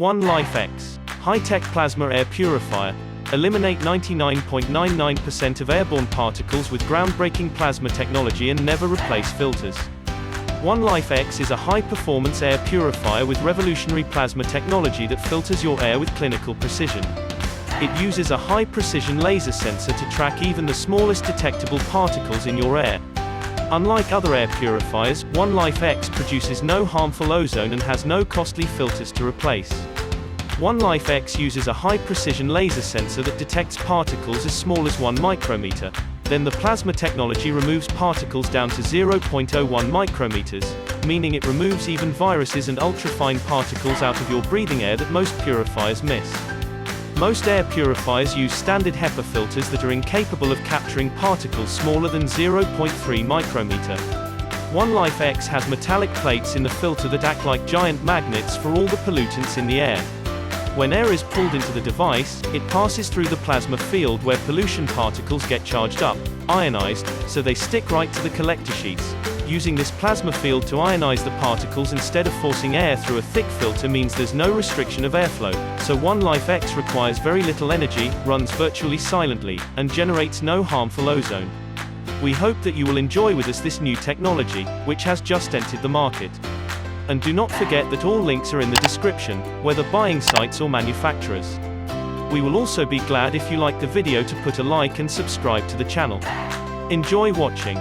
One Life X. High-tech plasma air purifier. Eliminate 99.99% of airborne particles with groundbreaking plasma technology and never replace filters. One Life X is a high-performance air purifier with revolutionary plasma technology that filters your air with clinical precision. It uses a high-precision laser sensor to track even the smallest detectable particles in your air. Unlike other air purifiers, One Life X produces no harmful ozone and has no costly filters to replace. One Life X uses a high-precision laser sensor that detects particles as small as 1 micrometer. Then the plasma technology removes particles down to 0.01 micrometers, meaning it removes even viruses and ultrafine particles out of your breathing air that most purifiers miss. Most air purifiers use standard HEPA filters that are incapable of capturing particles smaller than 0.3 micrometer. One Life X has metallic plates in the filter that act like giant magnets for all the pollutants in the air. When air is pulled into the device, it passes through the plasma field where pollution particles get charged up, ionized, so they stick right to the collector sheets. Using this plasma field to ionize the particles instead of forcing air through a thick filter means there's no restriction of airflow, so One Life X requires very little energy, runs virtually silently, and generates no harmful ozone. We hope that you will enjoy with us this new technology, which has just entered the market. And do not forget that all links are in the description, whether buying sites or manufacturers. We will also be glad if you like the video to put a like and subscribe to the channel. Enjoy watching.